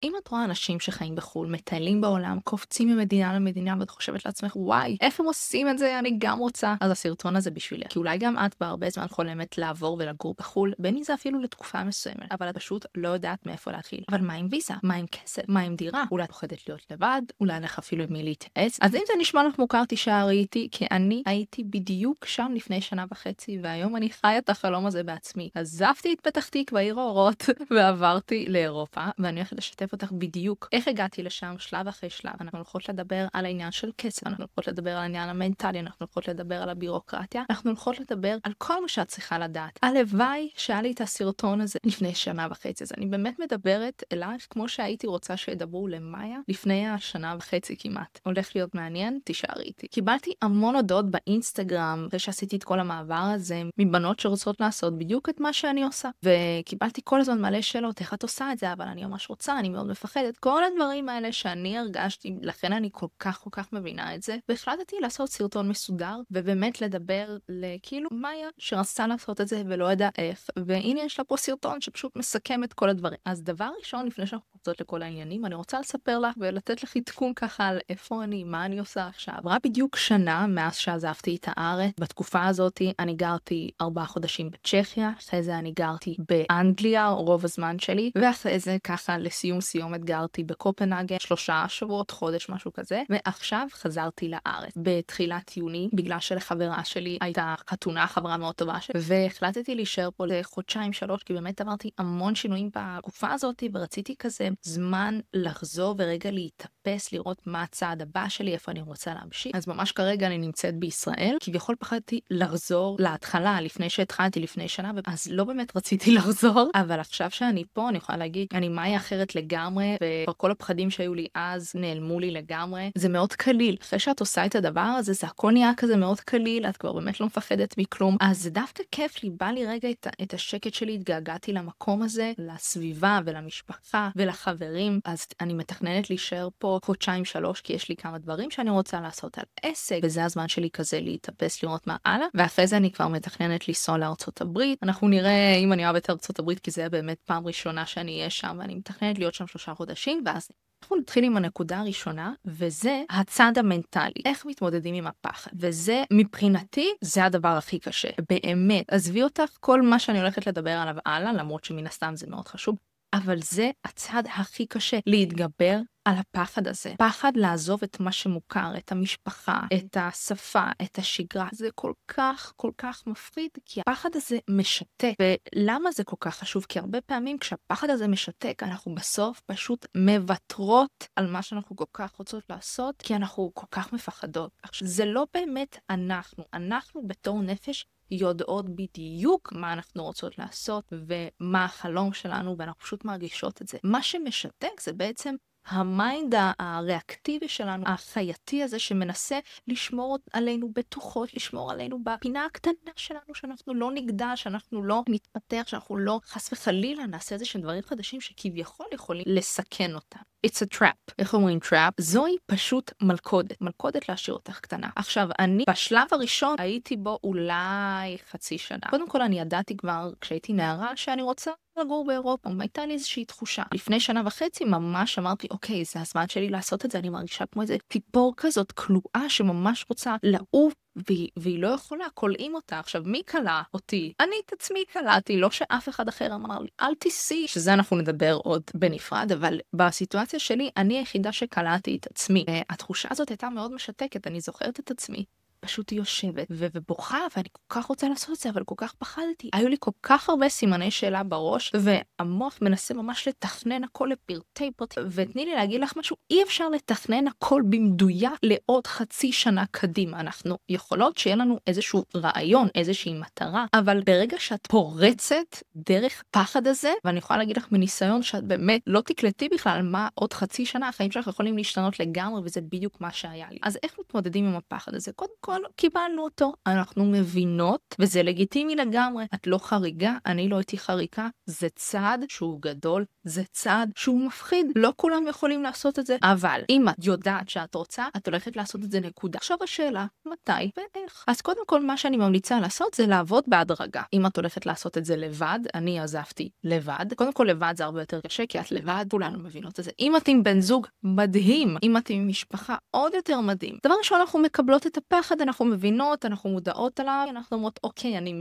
אם את רואה אנשים שחיים בחו"ל, מטיילים בעולם, קופצים ממדינה למדינה, ואת חושבת לעצמך, וואי, איך הם עושים את זה? אני גם רוצה. אז הסרטון הזה בשבילי. כי אולי גם את בהרבה זמן חולמת לעבור ולגור בחו"ל, בין אם זה אפילו לתקופה מסוימת, אבל את פשוט לא יודעת מאיפה להתחיל. אבל מה עם ויזה? מה עם כסף? מה עם דירה? אולי את פוחדת להיות לבד? אולי לך אפילו עם מי להתייעץ? אז אם זה נשמע לך מוכר, תישארי איתי, כי אני הייתי בדיוק שם לפני שנה וחצי, והיום אני חיה את החלום הזה בעצמי. עזבתי את פתח תקווה, עיר האורות, ועברתי לאירופה, ואני הולכת לשתף אותך בדיוק איך הגעתי לשם שלב אחרי שלב. אנחנו הולכות לדבר על העניין של כסף, אנחנו הולכות לדבר על העניין המנטלי, אנחנו הולכות לדבר על הבירוקרטיה, אנחנו הולכות לדבר על כל מה שאת צריכה לדעת. הלוואי שהיה לי את הסרטון הזה לפני שנה וחצי, אז אני באמת מדברת אלייך כמו שהייתי רוצה שידברו למאיה לפני השנה וחצי כמעט. הולך להיות מעניין, תישארי איתי. קיבלתי המון הודעות באינסטגרם אחרי שעשיתי את כל המעבר הזה מבנות שרוצות לעשות בדיוק את מה שאני עושה, וקיבלתי כל הזמן מלא שאלות, איך את עושה את זה? אבל אני ממש רוצה, אני מאוד מפחדת. כל הדברים האלה שאני הרגשתי, לכן אני כל כך מבינה את זה, והחלטתי לעשות סרטון מסודר, ובאמת לדבר לכאילו מאיה שרצתה לעשות את זה ולא ידעה איך, והנה יש לה פה סרטון שפשוט מסכם את כל הדברים. אז דבר ראשון, לפני שאנחנו קופצות לכל העניינים, אני רוצה לספר לך ולתת לך עדכון ככה על איפה אני, מה אני עושה עכשיו. עברה בדיוק שנה מאז שעזבתי את הארץ. בתקופה הזאת אני גרתי 4 חודשים בצ'כיה, אחרי זה אני גרתי באנגליה רוב הזמן שלי, ואחרי זה ככה לסיום סיומת גרתי בקופנהגן 3 שבועות, חודש, משהו כזה, ועכשיו חזרתי לארץ בתחילת יוני, בגלל שלחברה שלי הייתה חתונה, חברה מאוד טובה שלי, והחלטתי להישאר פה לחודשיים 3, כי באמת עברתי המון שינויים בתקופה הזאת, ורציתי כזה זמן לחזור ורגע להתאפס, לראות מה הצעד הבא שלי, איפה אני רוצה להמשיך. אז ממש כרגע אני נמצאת בישראל, כביכול פחדתי לחזור להתחלה לפני שהתחלתי לפני שנה, אז לא באמת רציתי לחזור, אבל עכשיו שאני פה אני יכולה להגיד, אני מאיה אחרת לגמרי, וכל הפחדים שהיו לי אז נעלמו לי לגמרי. זה מאוד קליל. אחרי שאת עושה את הדבר הזה, זה הכל נהיה כזה מאוד קליל, את כבר באמת לא מפחדת מכלום. אז זה דווקא כיף לי, בא לי רגע את השקט שלי, התגעגעתי למקום הזה, לסביבה ולמשפחה ולחברים, אז אני מתכננת להישאר פה חודשיים 3, כי יש לי כמה דברים שאני רוצה לעשות על עסק, וזה הזמן שלי כזה להתאפס לראות מה הלאה, ואחרי זה אני כבר מתכננת לנסוע לארצות הברית. אנחנו נראה אם אני אוהבת ארצות הברית, כי זה באמת פעם ראשונה שאני אהיה שם, ואני מתכננת להיות שם 3 חודשים, ואז אנחנו נתחיל עם הנקודה הראשונה, וזה הצד המנטלי. איך מתמודדים עם הפחד? וזה, מבחינתי, זה הדבר הכי קשה. באמת, עזבי אותך כל מה שאני הולכת לדבר עליו הלאה, למרות שמן הסתם זה מאוד חשוב, אבל זה הצד הכי קשה, להתגבר על הפחד הזה. פחד לעזוב את מה שמוכר, את המשפחה, את השפה, את השגרה. זה כל כך מפחיד, כי הפחד הזה משתק. ולמה זה כל כך חשוב? כי הרבה פעמים כשהפחד הזה משתק, אנחנו בסוף פשוט מוותרות על מה שאנחנו כל כך רוצות לעשות, כי אנחנו כל כך מפחדות. עכשיו, זה לא באמת אנחנו בתור נפש יודעות בדיוק מה אנחנו רוצות לעשות ומה החלום שלנו, ואנחנו פשוט מרגישות את זה. מה שמשתק זה בעצם המיינד הריאקטיבי שלנו, החייתי הזה שמנסה לשמור עלינו בטוחות, לשמור עלינו בפינה הקטנה שלנו, שאנחנו לא נגדל, שאנחנו לא נתפתח, שאנחנו לא חס וחלילה נעשה איזה שהם דברים חדשים שכביכול יכולים לסכן אותם. It's a trap. איך אומרים trap? זוהי פשוט מלכודת להשאיר אותך קטנה. עכשיו, אני בשלב הראשון הייתי בו אולי חצי שנה. קודם כל אני ידעתי כבר כשהייתי נערה שאני רוצה לגור באירופה, הייתה לי איזושהי תחושה. לפני שנה וחצי ממש אמרתי, אוקיי, זה הזמן שלי לעשות את זה, אני מרגישה כמו איזה ציפור כזאת כלואה שממש רוצה לעוף, והיא לא יכולה, קולעים אותה. עכשיו, מי קלע אותי? אני את עצמי קלעתי, לא שאף אחד אחר אמר לי, אל תיסי, שזה אנחנו נדבר עוד בנפרד, אבל בסיטואציה שלי, אני היחידה שקלעתי את עצמי. והתחושה הזאת הייתה מאוד משתקת, אני זוכרת את עצמי. פשוט יושבת ובוכה, ואני כל כך רוצה לעשות את זה, אבל כל כך פחדתי. היו לי כל כך הרבה סימני שאלה בראש, והמוח מנסה ממש לתכנן הכל לפרטי פרטי, ותני לי להגיד לך משהו, אי אפשר לתכנן הכל במדויק לעוד חצי שנה קדימה. אנחנו יכולות שיהיה לנו איזשהו רעיון, איזושהי מטרה, אבל ברגע שאת פורצת דרך פחד הזה, ואני יכולה להגיד לך מניסיון שאת באמת לא תקלטי בכלל מה עוד חצי שנה, החיים שלך יכולים להשתנות לגמרי, וזה בדיוק מה שהיה לי. אז איך מתמודדים עם הפחד הזה? קודם כל, כל קיבלנו אותו, אנחנו מבינות, וזה לגיטימי לגמרי. את לא חריגה, אני לא הייתי חריגה, זה צעד שהוא גדול, זה צעד שהוא מפחיד, לא כולם יכולים לעשות את זה, אבל אם את יודעת שאת רוצה, את הולכת לעשות את זה נקודה. עכשיו השאלה, מתי ואיך? אז קודם כל מה שאני ממליצה לעשות זה לעבוד בהדרגה. אם את הולכת לעשות את זה לבד, אני עזבתי לבד. קודם כל לבד זה הרבה יותר קשה, כי את לבד, כולנו מבינות את זה. אם את עם בן זוג, מדהים. אם את עם משפחה, עוד יותר מדהים. דבר ראשון, אנחנו מקבלות את הפחד, אנחנו מבינות, אנחנו מודעות עליו, אנחנו אומרות, אוקיי, אני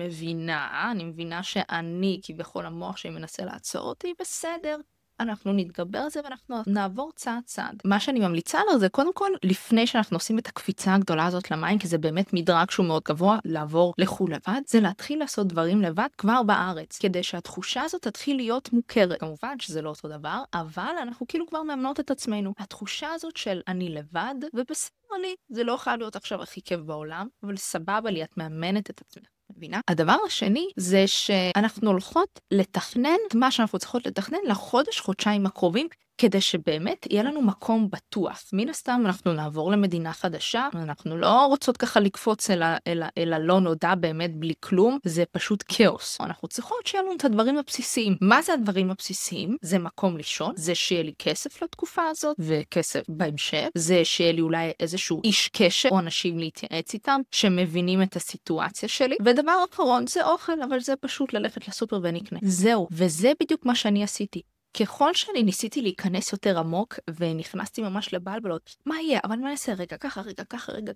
מבינה שאני, כביכול המוח שמנסה לעצור אותי, בסדר. אנחנו נתגבר על זה ואנחנו נעבור צעד צעד. מה שאני ממליצה לו זה קודם כל, לפני שאנחנו עושים את הקפיצה הגדולה הזאת למים, כי זה באמת מדרג שהוא מאוד גבוה, לעבור לחו"ל לבד, זה להתחיל לעשות דברים לבד כבר בארץ, כדי שהתחושה הזאת תתחיל להיות מוכרת. כמובן שזה לא אותו דבר, אבל אנחנו כאילו כבר מאמנות את עצמנו. התחושה הזאת של אני לבד, ובסדר לי, זה לא יכול להיות עכשיו הכי כיף בעולם, אבל סבבה לי, את מאמנת את עצמך. מבינה? הדבר השני זה שאנחנו הולכות לתכנן את מה שאנחנו צריכות לתכנן לחודש-חודשיים הקרובים, כדי שבאמת יהיה לנו מקום בטוח. מן הסתם אנחנו נעבור למדינה חדשה, אנחנו לא רוצות ככה לקפוץ אל הלא נודע באמת בלי כלום, זה פשוט כאוס. אנחנו צריכות שיהיה לנו את הדברים הבסיסיים. מה זה הדברים הבסיסיים? זה מקום לישון, זה שיהיה לי כסף לתקופה הזאת, וכסף בהמשך, זה שיהיה לי אולי איזשהו איש קשר, או אנשים להתייעץ איתם, שמבינים את הסיטואציה שלי. ודבר אחרון זה אוכל, אבל זה פשוט ללכת לסופר ונקנה. זהו, וזה בדיוק מה שאני עשיתי. ככל שאני ניסיתי להיכנס יותר עמוק, ונכנסתי ממש לבלבלות, מה יהיה? אבל מה נעשה? רגע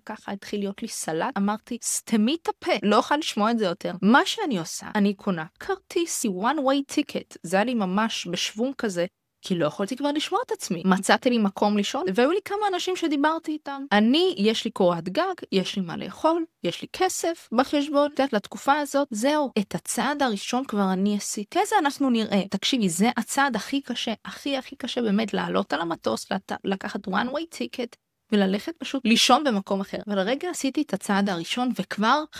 ככה, התחיל להיות לי סלט, אמרתי, סתמי את הפה, לא אוכל לשמוע את זה יותר. מה שאני עושה, אני קונה כרטיס, one way ticket, זה היה לי ממש בשוום כזה, כי לא יכולתי כבר לשמוע את עצמי. מצאתי לי מקום לישון, והיו לי כמה אנשים שדיברתי איתם. יש לי קורת גג, יש לי מה לאכול, יש לי כסף בחשבון, לתקופה הזאת, זהו. את הצעד הראשון כבר אני עשיתי. כזה אנחנו נראה. תקשיבי, זה הצעד הכי קשה, הכי קשה באמת, לעלות על המטוס, לקחת one way ticket, וללכת פשוט לישון במקום אחר. ולרגע עשיתי את הצעד הראשון, וכבר 50%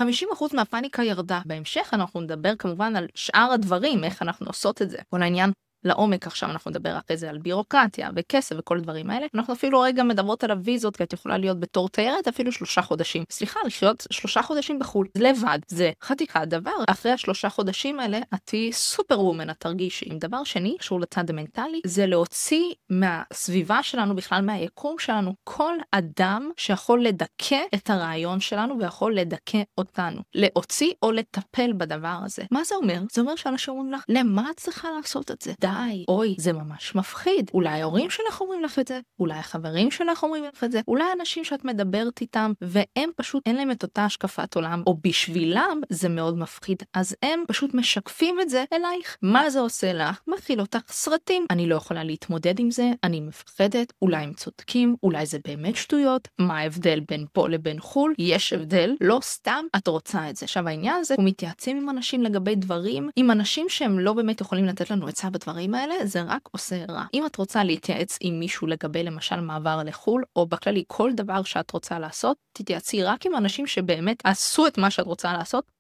מהפאניקה ירדה. בהמשך אנחנו נדבר כמובן על שאר הדברים, איך אנחנו עושות את זה. כל העניין לעומק. עכשיו אנחנו נדבר אחרי זה על בירוקרטיה וכסף וכל הדברים האלה. אנחנו אפילו רגע מדברות על הוויזות, כי את יכולה להיות בתור תיירת אפילו 3 חודשים. סליחה, לחיות 3 חודשים בחול. לבד, זה חתיכת דבר. אחרי 3 חודשים האלה, את תהיי סופר וומן, את תרגישי. עם דבר שני, קשור לצד המנטלי, זה להוציא מהסביבה שלנו, בכלל מהיקום שלנו, כל אדם שיכול לדכא את הרעיון שלנו ויכול לדכא אותנו. להוציא או לטפל בדבר הזה. מה זה אומר? זה אומר שאנשים אומרים לך, למה את צריכה לעשות את זה? די, אוי, זה ממש מפחיד. אולי ההורים שלך אומרים לך את זה, אולי החברים שלך אומרים לך את זה, אולי אנשים שאת מדברת איתם, והם פשוט אין להם את אותה השקפת עולם, או בשבילם זה מאוד מפחיד, אז הם פשוט משקפים את זה אלייך. מה זה עושה לך? מכיל אותך סרטים. אני לא יכולה להתמודד עם זה, אני מפחדת, אולי הם צודקים, אולי זה באמת שטויות. מה ההבדל בין פה לבין חול? יש הבדל, לא סתם את רוצה את זה. עכשיו העניין הזה, הוא מתייעצים עם אנשים לגבי דברים, עם אנשים שהם לא באמת יכולים לתת לנו עצה בדברים האלה, זה רק עושה רע. אם את רוצה להתייעץ עם מישהו לגבי למשל מעבר לחול, או בכללי כל דבר שאת רוצה לעשות, תתייעצי רק עם אנשים שבאמת עשו את מה שאת רוצה לעשות,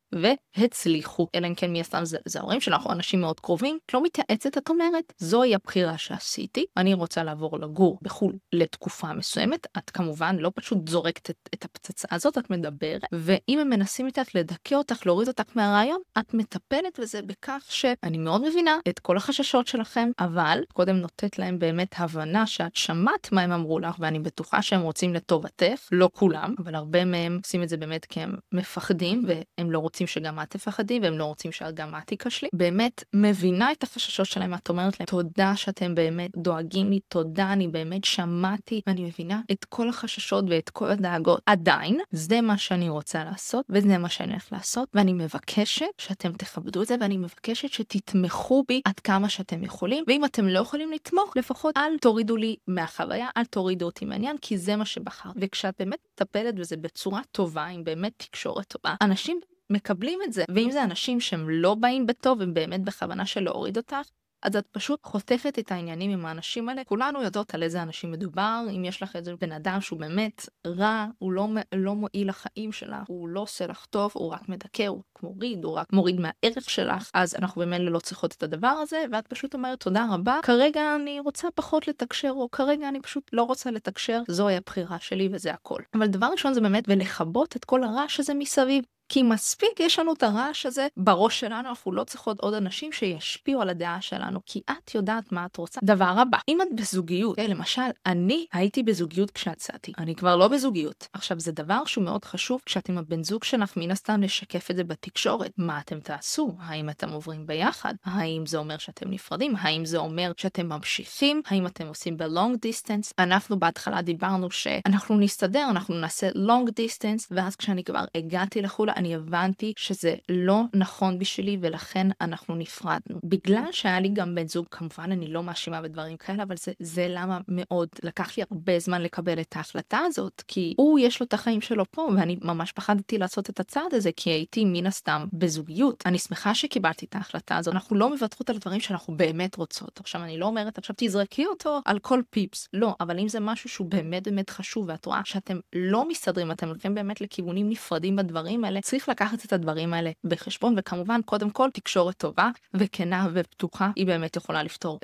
והצליחו. אלא אם כן מי הסתם זה ההורים שלך או אנשים מאוד קרובים. לא מתייעצת, את אומרת, זוהי הבחירה שעשיתי, אני רוצה לעבור לגור בחול לתקופה מסוימת. את כמובן לא פשוט זורקת את הפצצה הזאת, את מדברת, ואם הם מנסים איתך לדכא אותך, להוריד אותך מהרעיון, את מטפלת בזה בכך שאני מאוד מבינה את כל החששות שלכם, אבל קודם נותנת להם באמת הבנה שאת שמעת מה הם אמרו לך, ואני בטוחה שהם רוצים לטובתך, לא כולם, אבל הרבה מהם עושים את זה באמת כי הם מפחדים, והם לא רוצים שגם את תפחדי, והם לא רוצים שגם את תיכשלי. באמת מבינה את החששות שלהם, את אומרת להם, תודה שאתם באמת דואגים לי, תודה, אני באמת שמעתי, ואני מבינה את כל החששות ואת כל הדאגות. עדיין, זה מה שאני רוצה לעשות, וזה מה שאני הולך לעשות, ואני מבקשת שאתם תכבדו את זה, ואני מבקשת שתתמכו בי עד כמה שאתם יכולים, ואם אתם לא יכולים לתמוך, לפחות אל תורידו לי מהחוויה, אל תורידו אותי מעניין, כי זה מה שבחר. וכשאת באמת מטפלת בזה בצורה טובה, עם באמת תקשורת טובה, אנשים מקבלים את זה, ואם זה אנשים שהם לא באים בטוב, הם באמת בכוונה של להוריד אותך, אז את פשוט חותכת את העניינים עם האנשים האלה. כולנו יודעות על איזה אנשים מדובר. אם יש לך איזה בן אדם שהוא באמת רע, הוא לא מועיל לחיים שלך, הוא לא עושה לך טוב, הוא רק מדכא, הוא מוריד, הוא רק מוריד מהערך שלך, אז אנחנו באמת לא צריכות את הדבר הזה, ואת פשוט אומרת תודה רבה, כרגע אני רוצה פחות לתקשר, או כרגע אני פשוט לא רוצה לתקשר, זוהי הבחירה שלי וזה הכל. אבל דבר ראשון זה באמת ולכבות את כל הרעש הזה מסביב. כי מספיק יש לנו את הרעש הזה בראש שלנו, אנחנו לא צריכות עוד אנשים שישפיעו על הדעה שלנו, כי את יודעת מה את רוצה. דבר הבא, אם את בזוגיות, למשל, אני הייתי בזוגיות כשיצאתי, אני כבר לא בזוגיות. עכשיו, זה דבר שהוא מאוד חשוב, כשאת עם הבן זוג שלך, מן הסתם לשקף את זה בתקשורת. מה אתם תעשו? האם אתם עוברים ביחד? האם זה אומר שאתם נפרדים? האם זה אומר שאתם ממשיכים? האם אתם עושים ב-long distance? אנחנו בהתחלה דיברנו שאנחנו נסתדר, אנחנו נעשה long distance, ואז כשאני כבר הגעתי לחו"ל, אני הבנתי שזה לא נכון בשבילי, ולכן אנחנו נפרדנו. בגלל שהיה לי גם בן זוג, כמובן אני לא מאשימה בדברים כאלה, אבל זה למה מאוד לקח לי הרבה זמן לקבל את ההחלטה הזאת, כי הוא יש לו את החיים שלו פה, ואני ממש פחדתי לעשות את הצעד הזה, כי הייתי מן הסתם בזוגיות. אני שמחה שקיבלתי את ההחלטה הזאת. אנחנו לא מבטחות על דברים שאנחנו באמת רוצות. עכשיו אני לא אומרת, עכשיו תזרקי אותו על כל פיפס. לא, אבל אם זה משהו שהוא באמת באמת חשוב, ואת רואה שאתם לא מסתדרים, אתם הולכים באמת לכיוונים נפרדים בדברים האלה, צריך לקחת את הדברים האלה בחשבון, וכמובן, קודם כל, תקשורת טובה וכנה ופתוחה, היא באמת יכולה לפתור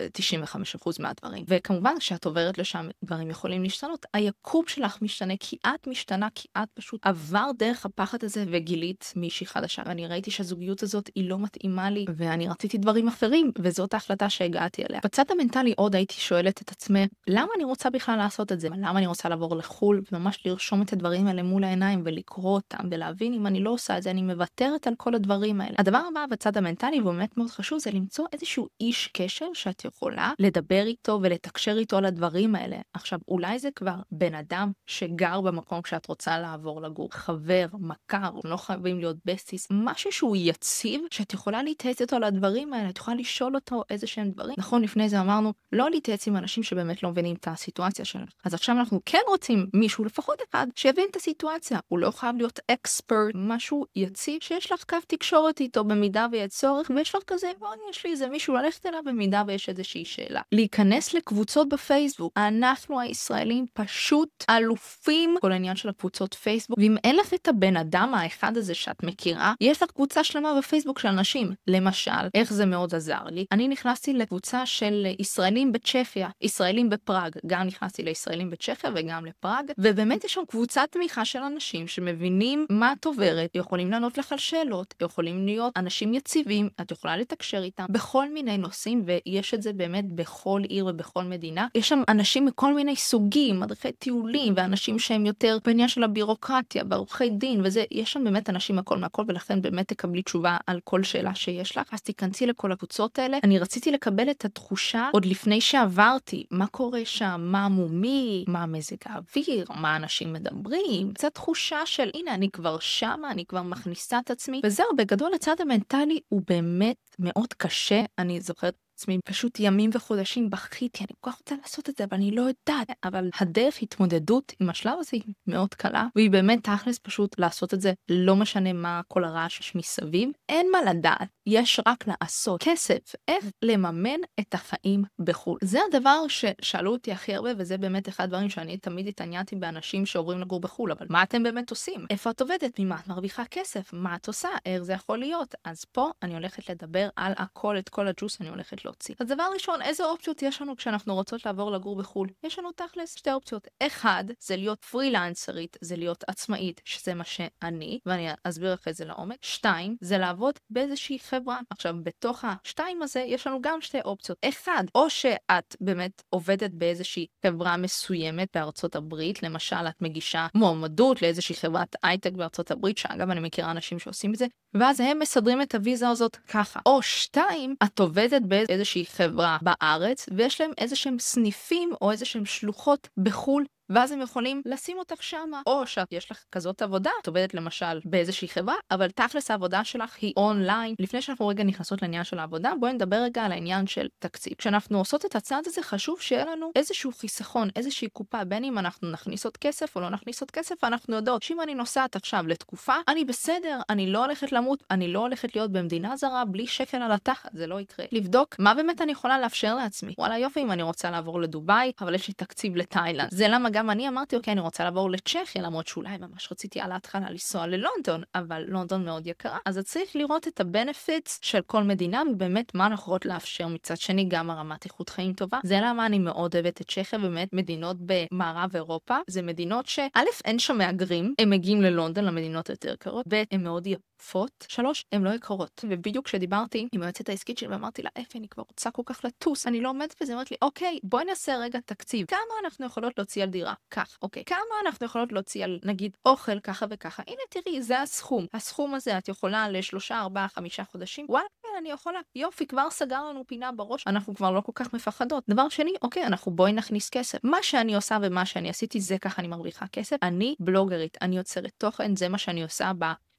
95% מהדברים. וכמובן, כשאת עוברת לשם, דברים יכולים להשתנות. היקום שלך משתנה, כי את משתנה, כי את פשוט עבר דרך הפחד הזה וגילית מישהי חדשה. ואני ראיתי שהזוגיות הזאת היא לא מתאימה לי, ואני רציתי דברים אחרים, וזאת ההחלטה שהגעתי אליה. בצד המנטלי עוד הייתי שואלת את עצמי, למה אני רוצה בכלל לעשות את זה? למה אני רוצה לעבור לחול, וממש לרשום את הדברים האלה מול העיניים ולקרוא אותם, ולהבין אם אני לא עושה את זה, אני מוותרת על כל הדברים האלה. הדבר הבא בצד המנטלי, ובאמת מאוד חשוב, זה למצוא איזשהו איש קשר שאת יכולה לדבר איתו ולתקשר איתו על הדברים האלה. עכשיו, אולי זה כבר בן אדם שגר במקום שאת רוצה לעבור לגור, חבר, מכר, לא חייבים להיות בסטיס, משהו שהוא יציב, שאת יכולה להתייעץ איתו על הדברים האלה, את יכולה לשאול אותו איזה שהם דברים. נכון, לפני זה אמרנו, לא להתייעץ עם אנשים שבאמת לא מבינים את הסיטואציה שלך. אז עכשיו אנחנו כן רוצים מישהו, לפחות אחד, שיבין את הסיטואציה. הוא לא חייב להיות אקספרט, משהו יציב, שיש לך קו תקשורת איתו במידה ויש צורך, ויש לך כזה, יש לי איזה מישהו ללכת אליו במידה ויש איזושהי שאלה. להיכנס לקבוצות בפייסבוק. אנחנו הישראלים פשוט אלופים כל העניין של הקבוצות פייסבוק, ואם אין לך את הבן אדם האחד הזה שאת מכירה, יש לך קבוצה שלמה בפייסבוק של אנשים. למשל, איך זה מאוד עזר לי? אני נכנסתי לקבוצה של ישראלים בצ'כיה, ישראלים בפראג, גם נכנסתי לישראלים בצ'כיה וגם לפראג, ובאמת יש שם קבוצת תמיכה של אנשים שמבינים מה את עוברת, יכולים לענות לך על שאלות, יכולים להיות אנשים יציבים, את יכולה לתקשר איתם בכל מיני נושאים, ויש את זה באמת בכל עיר ובכל מדינה. יש שם אנשים מכל מיני סוגים, מדריכי טיולים, ואנשים שהם יותר בעניין של הבירוקרטיה, בעורכי דין, וזה, יש שם באמת אנשים מהכל, ולכן באמת תקבלי תשובה על כל שאלה שיש לך. אז תיכנסי לכל הקבוצות האלה. אני רציתי לקבל את התחושה עוד לפני שעברתי, מה קורה שם, מה מומי, מה מזג האוויר, מה אנשים מדברים, קצת תחושה של הנה אני כבר שם, אני כבר מכניסה את עצמי, וזהו, בגדול הצד המנטלי הוא באמת מאוד קשה. אני זוכרת עצמי פשוט ימים וחודשים בכיתי, אני כל כך רוצה לעשות את זה, אבל אני לא יודעת. אבל הדרך התמודדות עם השלב הזה היא מאוד קלה, והיא באמת תכלס פשוט לעשות את זה, לא משנה מה כל הרעש יש מסביב. אין מה לדעת, יש רק לעשות. כסף, איך לממן את החיים בחו"ל. זה הדבר ששאלו אותי הכי הרבה, וזה באמת אחד הדברים שאני תמיד התעניינתי באנשים שעוברים לגור בחו"ל, אבל מה אתם באמת עושים? איפה את עובדת? ממה את מרוויחה כסף? מה את עושה? איך זה יכול להיות? אז פה אני הולכת לדבר על הכל, את כל הג'וס אני הולכת להוציא. אז דבר ראשון, איזה אופציות יש לנו כשאנחנו רוצות לעבור לגור בחו"ל? יש לנו תכלס שתי אופציות. אחד, זה להיות פרילנסרית, זה להיות עצמאית, שזה מה שאני, ואני אסביר אחרי זה לעומק. שתיים, זה לעבוד באיזושהי חברה. עכשיו, בתוך השתיים הזה, יש לנו גם שתי אופציות. אחד, או שאת באמת עובדת באיזושהי חברה מסוימת בארצות הברית, למשל, את מגישה מועמדות לאיזושהי חברת הייטק בארצות הברית, שאגב, אני מכירה אנשים שעושים את זה, ואז הם מסדרים את הוויזה הזאת ככה. או שתיים, את עובדת באיזושהי חברה בארץ, ויש להם איזשהם סניפים או איזשהם שלוחות בחול ואז הם יכולים לשים אותך שמה. או שיש לך כזאת עבודה, את עובדת למשל באיזושהי חברה, אבל תכלס העבודה שלך היא אונליין. לפני שאנחנו רגע נכנסות לעניין של העבודה, בואי נדבר רגע על העניין של תקציב. כשאנחנו עושות את הצעד הזה, חשוב שיהיה לנו איזשהו חיסכון, איזושהי קופה, בין אם אנחנו נכניס עוד כסף או לא נכניס עוד כסף, אנחנו יודעות שאם אני נוסעת עכשיו לתקופה, אני בסדר, אני לא הולכת למות, אני לא הולכת להיות במדינה זרה בלי שקל על התחת, זה לא יקרה. לבדוק מה באמת אני יכולה לאפשר לעצמי. וואלה יופי אם אני רוצה לעבור לדובאי, אבל יש לי תקציב לתאילנד. זה למה גם אני אמרתי, אוקיי, אני רוצה לעבור לצ'כיה, למרות שאולי ממש רציתי על ההתחלה לנסוע ללונדון, אבל לונדון מאוד יקרה. אז צריך לראות את הבנפיטס של כל מדינה, ובאמת מה אנחנו יכולות לאפשר. מצד שני גם הרמת איכות חיים טובה. זה למה אני מאוד אוהבת את צ'כיה, באמת מדינות במערב אירופה, זה מדינות שא' אין שם מהגרים, הם מגיעים ללונדון, למדינות יותר יקרות, ב' הם מאוד יפות, 3 הם לא יקרות. ובדיוק כשדיברתי עם היועצת העסקית שלי ואמרתי לה, אני כבר רוצה כל כך לטוס, אני לא עומדת בזה, אמרת לי, אוקיי, בואי נעשה רגע תקציב. כמה אנחנו יכולות להוציא על דירה? כך, אוקיי. כמה אנחנו יכולות להוציא על, נגיד, אוכל ככה וככה? הנה תראי, זה הסכום. הסכום הזה את יכולה ל3, 4, 5 חודשים. וואלה, אני יכולה. יופי, כבר סגר לנו פינה בראש. אנחנו כבר לא כל כך מפחדות. דבר שני, אוקיי, בואי נכניס כסף. מה שאני עושה ומה שאני עשיתי, זה ככה אני מרוויחה כסף. אני בלוגרית, אני יוצרת תוכן, זה מה שאני עושה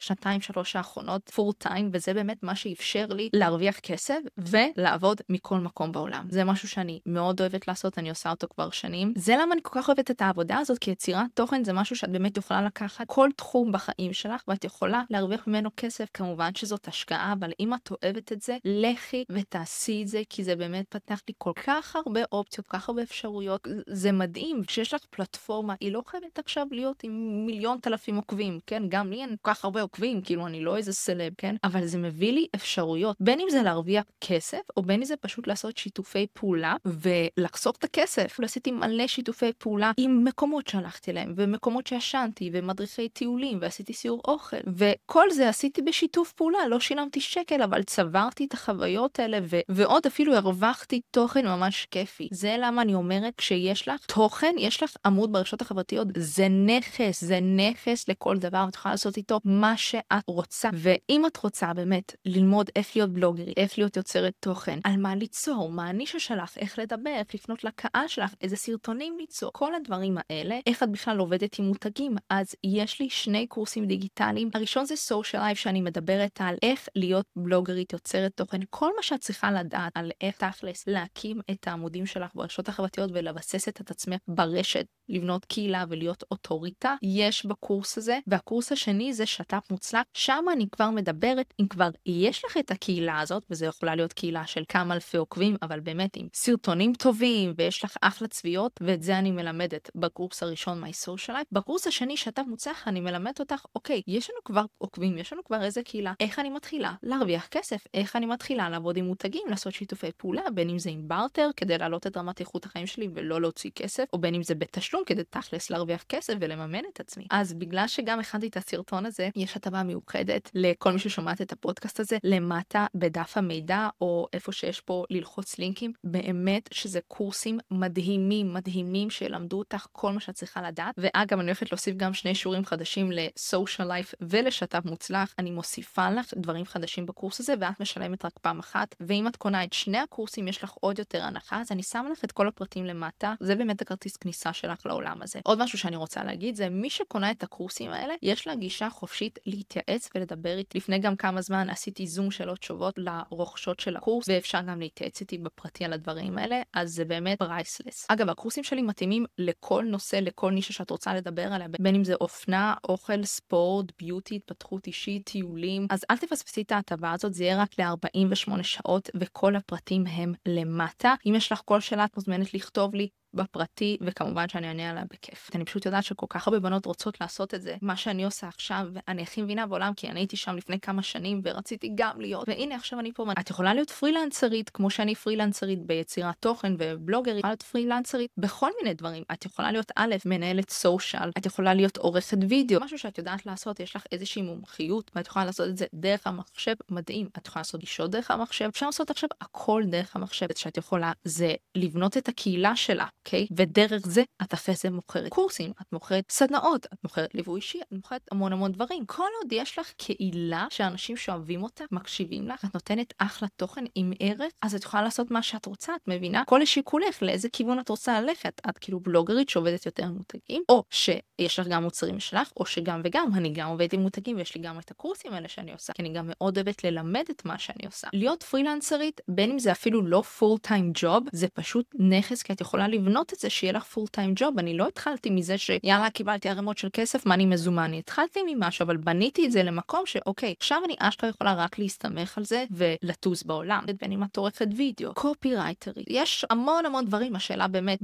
שנתיים, 3 האחרונות, פול טיים, וזה באמת מה שאפשר לי להרוויח כסף ולעבוד מכל מקום בעולם. זה משהו שאני מאוד אוהבת לעשות, אני עושה אותו כבר שנים. זה למה אני כל כך אוהבת את העבודה הזאת, כי יצירת תוכן זה משהו שאת באמת יכולה לקחת כל תחום בחיים שלך, ואת יכולה להרוויח ממנו כסף. כמובן שזאת השקעה, אבל אם את אוהבת את זה, לכי ותעשי את זה, כי זה באמת פתח לי כל כך הרבה אופציות, כל כך הרבה אפשרויות. זה מדהים שיש לך פלטפורמה, היא לא חייבת עכשיו להיות עם 1,000,000 עוקבים, כן? גם לי אין כל כך הרבה עוקבים, כאילו אני לא איזה סלב, כן? אבל זה מביא לי אפשרויות, בין אם זה להרוויח כסף, או בין אם זה פשוט לעשות שיתופי פעולה, ולחסוך את הכסף. עשיתי מלא שיתופי פעולה עם מקומות שהלכתי להם, ומקומות שישנתי, ומדריכי טיולים, ועשיתי סיור אוכל, וכל זה עשיתי בשיתוף פעולה, לא שילמתי שקל, אבל צברתי את החוויות האלה, ועוד אפילו הרווחתי תוכן ממש כיפי. זה למה אני אומרת, כשיש לך תוכן, יש לך עמוד ברשתות החברתיות, זה נכס, זה נכס לכל דבר, את יכולה לעשות איתו מה שאת רוצה, ואם את רוצה באמת ללמוד איך להיות בלוגרית, איך להיות יוצרת תוכן, על מה ליצור, מה הנישה שלך, איך לדבר, איך לפנות לקהל שלך, איזה סרטונים ליצור, כל הדברים האלה, איך את בכלל עובדת עם מותגים, אז יש לי 2 קורסים דיגיטליים. הראשון זה Social Life, שאני מדברת על איך להיות בלוגרית, יוצרת תוכן, כל מה שאת צריכה לדעת על איך תכלס להקים את העמודים שלך ברשתות החברתיות ולבסס את עצמך ברשת, לבנות קהילה ולהיות אוטוריטה, יש בקורס הזה. והקורס השני זה שת"פ מוצלח, שם אני כבר מדברת, אם כבר יש לך את הקהילה הזאת, וזה יכולה להיות קהילה של כמה אלפי עוקבים, אבל באמת עם סרטונים טובים, ויש לך אחלה צביעות, ואת זה אני מלמדת בקורס הראשון, My Social Life. בקורס השני, שת"פ מוצלח, אני מלמדת אותך, אוקיי, יש לנו כבר עוקבים, יש לנו כבר איזה קהילה, איך אני מתחילה להרוויח כסף, איך אני מתחילה לעבוד עם מותגים, לעשות שיתופי פעולה, בין אם זה עם בארטר, כדי להעלות את רמת איכות החיים שלי ולא להוציא כסף, או בין אם זה בתשלום, כדי תכלס להרוויח כסף ולממן את עצמי. אז בגלל שגם הכנתי את הסרטון הזה, יש הטבה מיוחדת לכל מי ששומעת את הפודקאסט הזה, למטה בדף המידע, או איפה שיש פה ללחוץ לינקים, באמת שזה קורסים מדהימים, מדהימים, שלמדו אותך כל מה שאת צריכה לדעת. ואגב, אני הולכת להוסיף גם 2 שיעורים חדשים ל-Social Life ולשת"פ מוצלח. אני מוסיפה לך דברים חדשים בקורס הזה, ואת משלמת רק פעם אחת. ואם את קונה את 2 הקורסים, יש לך עוד יותר הנחה, אז אני שמה לך את כל הפרטים למטה. זה באמת הכרטיס כניסה שלך לעולם הזה. עוד משהו שאני רוצה להגיד, זה מי שקונה את הקורסים האלה, יש לה גישה חופשית להתייעץ ולדבר איתי. לפני גם כמה זמן עשיתי זום שאלות תשובות לרוכשות של הקורס, ואפשר גם להתייעץ איתי בפרטי על הדברים האלה, אז זה באמת פרייסלס. אגב, הקורסים שלי מתאימים לכל נושא, לכל נישה שאת רוצה לדבר עליה, בין אם זה אופנה, אוכל, ספורט, ביוטי, התפתחות אישית, טיולים. אז אל תפספסי את ההטבה הזאת, זה יהיה רק ל48 שעות, וכל הפרטים הם למטה. אם יש לך כל שאלה, את מוזמנת לכתוב לי בפרטי, וכמובן שאני אענה עליה בכיף. אני פשוט יודעת שכל כך הרבה בנות רוצות לעשות את זה, מה שאני עושה עכשיו, ואני הכי מבינה בעולם, כי אני הייתי שם לפני כמה שנים, ורציתי גם להיות, והנה עכשיו אני פה. את יכולה להיות פרילנסרית, כמו שאני פרילנסרית ביצירת תוכן ובלוגרית, יכולה להיות פרילנסרית בכל מיני דברים. את יכולה להיות מנהלת סושיאל, את יכולה להיות עורכת וידאו, משהו שאת יודעת לעשות, יש לך איזושהי מומחיות, ואת יכולה לעשות את זה דרך המחשב, מדהים. את יכולה לעשות גישות דרך המחשב, אפשר לעשות עכשיו הכל דרך המחשב. שאת יכולה זה לבנות את הקהילה שלה אוקיי? ודרך זה את אחרי זה מוכרת קורסים, את מוכרת סדנאות, את מוכרת ליווי אישי, את מוכרת המון דברים. כל עוד יש לך קהילה שאנשים שאוהבים אותך, מקשיבים לך, את נותנת אחלה תוכן עם ערך, אז את יכולה לעשות מה שאת רוצה, את מבינה? כל לשיקולך לאיזה כיוון את רוצה ללכת. את כאילו בלוגרית שעובדת יותר עם מותגים, או שיש לך גם מוצרים שלך, או שגם וגם, אני גם עובדת עם מותגים ויש לי גם את הקורסים האלה שאני עושה, כי אני גם מאוד אוהבת ללמד את מה שאני עושה. להיות פרילנסרית, בין אם זה אפילו לא פול טיים ג'וב, זה פשוט נכס, כי את יכולה לבנות את זה שיהיה לך פול טיים ג'וב. אני לא התחלתי מזה שיאללה קיבלתי ערימות של כסף, מה אני מזומן. אני התחלתי ממשהו, אבל בניתי את זה למקום שאוקיי, עכשיו אני אשכרה יכולה רק להסתמך על זה ולטוס בעולם. בין אם את עורכת וידאו, קופירייטרית. יש המון דברים. השאלה באמת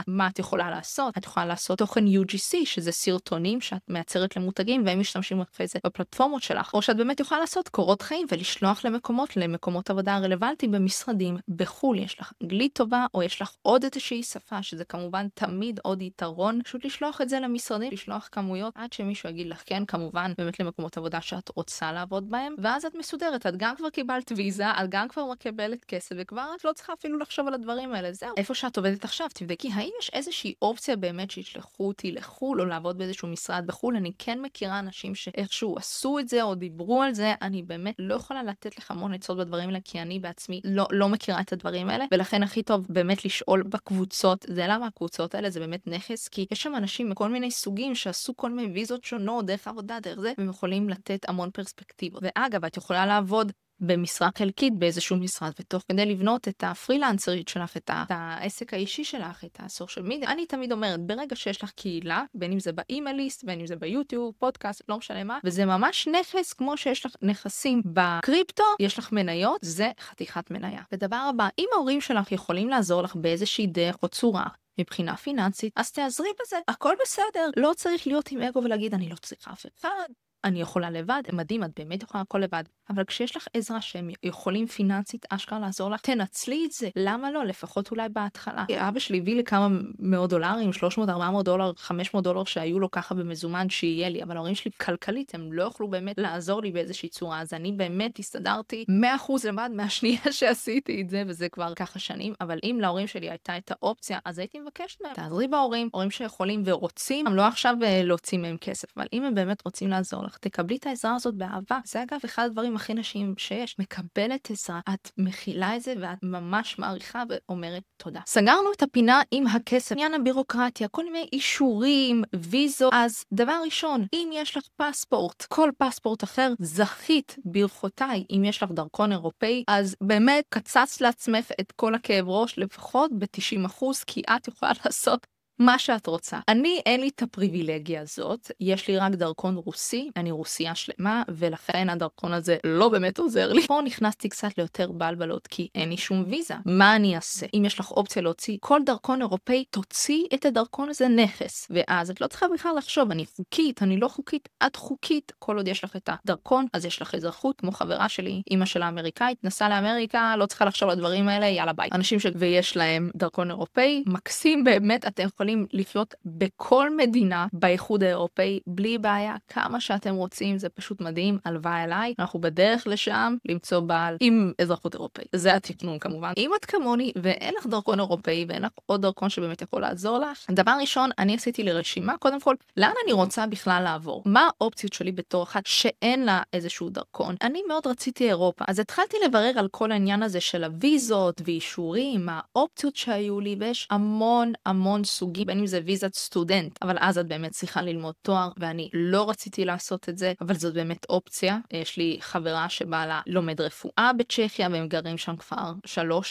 מה את יכולה לעשות. את יכולה לעשות תוכן UGC, שזה סרטונים שאת מייצרת למותגים והם משתמשים אחרי זה בפלטפורמות שלך. או שאת באמת יכולה לעשות קורות חיים ולשלוח למקומות עבודה רלוונטיים במשרדים בחול. יש לך אנגלית טובה או יש לך עוד איזושהי שפה, שזה כמובן תמיד עוד יתרון. פשוט לשלוח את זה למשרדים, לשלוח כמויות עד שמישהו יגיד לך כן, כמובן באמת למקומות עבודה שאת רוצה לעבוד בהם, ואז את מסודרת. את גם כבר קיבלת ויזה, את גם כבר מקבלת כסף, וכבר את לא צריכה אפילו לחשוב על הדברים האלה. זהו. איפה שאת עובדת עכשיו, תבדקי, האם יש איזושהי אופציה באמת שישלחו אותי לחול או לעבוד באיזשהו משרד בחול? אני כן מכירה אנשים שאיכשהו עשו את זה או דיברו על זה. אני באמת לא יכולה לתת לך המון עצות בדברים האלה, כי אני בעצמי לא מכירה את הדברים האלה, ולכן הכי טוב באמת לשאול בקבוצות. זה למה הקבוצות האלה זה באמת נכס, כי יש שם אנשים מכל מיני סוגים שעשו כל מיני ויזות שונות, דרך עבודה, דרך זה, והם יכולים לתת המון פרספקטיבות. ואגב, את יכולה לעבוד במשרה חלקית באיזשהו משרד, ותוך כדי לבנות את הפרילנסרית שלך, את העסק האישי שלך, את הסושיאל מדיה. אני תמיד אומרת, ברגע שיש לך קהילה, בין אם זה באימייליסט, בין אם זה ביוטיוב, פודקאסט, לא משנה מה, וזה ממש נכס, כמו שיש לך נכסים בקריפטו, יש לך מניות, זה חתיכת מניה. ודבר הבא, אם ההורים שלך יכולים לעזור לך באיזושהי דרך או צורה, מבחינה פיננסית, אז תעזרי בזה, הכל בסדר. לא צריך להיות עם אגו ולהגיד, אני לא צריכה אף אחד. אני יכולה לבד, מדהים, את באמת יכולה הכל לבד. אבל כשיש לך עזרה שהם יכולים פיננסית אשכרה לעזור לך, תנצלי את זה. למה לא? לפחות אולי בהתחלה. אבא שלי הביא לי כמה מאות דולרים, $300, $400, $500 שהיו לו ככה במזומן שיהיה לי, אבל ההורים שלי כלכלית, הם לא יכלו באמת לעזור לי באיזושהי צורה, אז אני באמת הסתדרתי 100% לבד מהשנייה שעשיתי את זה, וזה כבר ככה שנים. אבל אם להורים שלי הייתה את האופציה, אז הייתי מבקשת מהם, תעזרי בהורים, הורים שיכולים ורוצים, הם לא עכשיו להוציא מהם כסף, אבל אם הם באמת רוצים לעזור לך, תקבלי את העזרה הזאת באהבה. זה אגב אחד הדברים הכי נשיים שיש. מקבלת עזרה, את מכילה את זה ואת ממש מעריכה ואומרת תודה. סגרנו את הפינה עם הכסף, עניין הבירוקרטיה, כל מיני אישורים, ויזו. אז דבר ראשון, אם יש לך פספורט, כל פספורט אחר, זכית, ברכותיי. אם יש לך דרכון אירופאי, אז באמת קצץ לעצמך את כל הכאב ראש, לפחות ב-90%, כי את יכולה לעשות מה שאת רוצה. אני אין לי את הפריבילגיה הזאת, יש לי רק דרכון רוסי, אני רוסיה שלמה, ולכן הדרכון הזה לא באמת עוזר לי. פה נכנסתי קצת ליותר בלבלות, כי אין לי שום ויזה. מה אני אעשה? אם יש לך אופציה להוציא כל דרכון אירופאי, תוציא את הדרכון הזה נכס, ואז את לא צריכה בכלל לחשוב, אני חוקית, אני לא חוקית, את חוקית. כל עוד יש לך את הדרכון, אז יש לך אזרחות, כמו חברה שלי, אמא שלה אמריקאית, נסעה לאמריקה, לא צריכה לחשוב על הדברים האלה, יאללה ביי. אנשים ויש להם דרכון אירופאי, מקסים באמת, אתם יכולים לחיות בכל מדינה באיחוד האירופאי בלי בעיה, כמה שאתם רוצים, זה פשוט מדהים. הלוואי עליי, אנחנו בדרך לשם למצוא בעל עם אזרחות אירופאית. זה התכנון כמובן. אם את כמוני ואין לך דרכון אירופאי ואין לך עוד דרכון שבאמת יכול לעזור לך, דבר ראשון, אני עשיתי לי רשימה, קודם כל, לאן אני רוצה בכלל לעבור? מה האופציות שלי בתור אחת שאין לה איזשהו דרכון? אני מאוד רציתי אירופה, אז התחלתי לברר על כל העניין הזה של הוויזות ואישורים, האופציות שהיו לי, ויש המון סוגים, בין אם זה ויזת סטודנט, אבל אז את באמת צריכה ללמוד תואר, ואני לא רציתי לעשות את זה, אבל זאת באמת אופציה. יש לי חברה שבאה לה לומד רפואה בצ'כיה, והם גרים שם כבר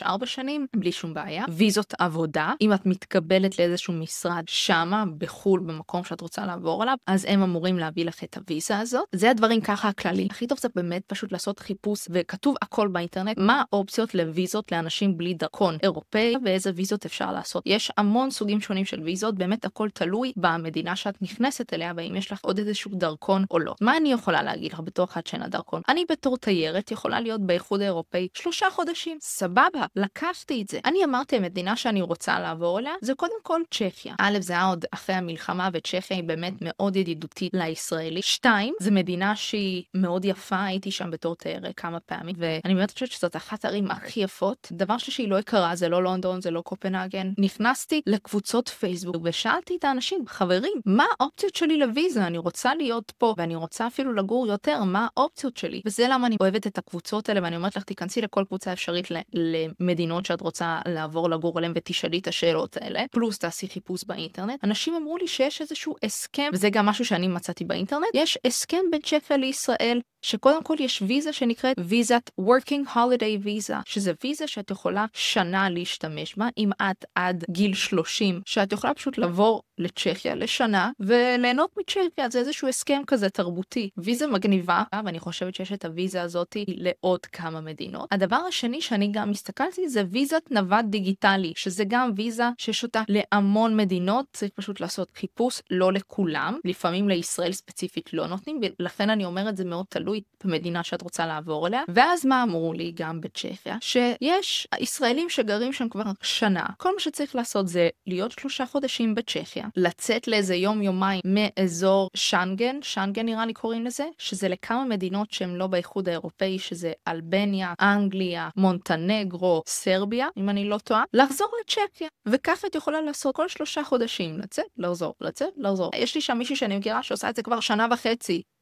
3-4 שנים, בלי שום בעיה. ויזות עבודה, אם את מתקבלת לאיזשהו משרד שמה, בחול, במקום שאת רוצה לעבור עליו, אז הם אמורים להביא לך את הוויזה הזאת. זה הדברים ככה הכללי. הכי טוב זה באמת פשוט לעשות חיפוש, וכתוב הכל באינטרנט, מה האופציות לוויזות לאנשים בלי דרכון אירופאי, ואיזה ויזות אפשר לעשות. יש המון סוגים שונים של ויזות, באמת הכל תלוי במדינה שאת נכנסת אליה, ואם יש לך עוד איזשהו דרכון או לא. מה אני יכולה להגיד לך בתור אחת שאין לה דרכון? אני בתור תיירת יכולה להיות באיחוד האירופאי 3 חודשים. סבבה, לקחתי את זה. אני אמרתי, המדינה שאני רוצה לעבור אליה, זה קודם כל צ'כיה. א', זה היה עוד אחרי המלחמה, וצ'כיה היא באמת מאוד ידידותית לישראלי. 2, זה מדינה שהיא מאוד יפה, הייתי שם בתור תיירת כמה פעמים, ואני באמת חושבת שזאת אחת הערים הכי יפות. דבר שהיא לא יקרה, זה לא לונדון, זה לא קופנהגן. נכנסתי לקבוצות פייסבוק ושאלתי את האנשים, חברים, מה האופציות שלי לוויזה? אני רוצה להיות פה, ואני רוצה אפילו לגור יותר, מה האופציות שלי? וזה למה אני אוהבת את הקבוצות האלה, ואני אומרת לך, תיכנסי לכל קבוצה אפשרית למדינות שאת רוצה לעבור לגור עליהן, ותשאלי את השאלות האלה, פלוס תעשי חיפוש באינטרנט. אנשים אמרו לי שיש איזשהו הסכם, וזה גם משהו שאני מצאתי באינטרנט, יש הסכם בין צ'כיה לישראל, שקודם כל יש ויזה שנקראת ויזת Working Holiday Visa, שזה ויזה שאת יכולה שנה להשתמש בה, אם את עד גיל 30, שאת יכולה פשוט לעבור לצ'כיה לשנה, וליהנות מצ'כיה, זה איזשהו הסכם כזה תרבותי. ויזה מגניבה, ואני חושבת שיש את הוויזה הזאת לעוד כמה מדינות. הדבר השני שאני גם מסתכלתי, זה ויזת נווד דיגיטלי, שזה גם ויזה שיש אותה להמון מדינות, צריך פשוט לעשות חיפוש, לא לכולם, לפעמים לישראל ספציפית לא נותנים, ולכן אני אומרת, זה מאוד תלוי במדינה שאת רוצה לעבור אליה. ואז מה אמרו לי גם בצ'כיה? שיש ישראלים שגרים שם כבר שנה. כל מה שצריך לעשות זה להיות 3 חודשים בצ'כיה, לצאת לאיזה יום-יומיים מאזור שנגן, שנגן נראה לי קוראים לזה, שזה לכמה מדינות שהן לא באיחוד האירופאי, שזה אלבניה, אנגליה, מונטנגרו, סרביה, אם אני לא טועה, לחזור לצ'כיה. וככה את יכולה לעשות כל 3 חודשים, לצאת, לחזור, לצאת, לחזור. יש לי שם מישהי שאני מכירה שעושה את זה כבר 1.5 שנה.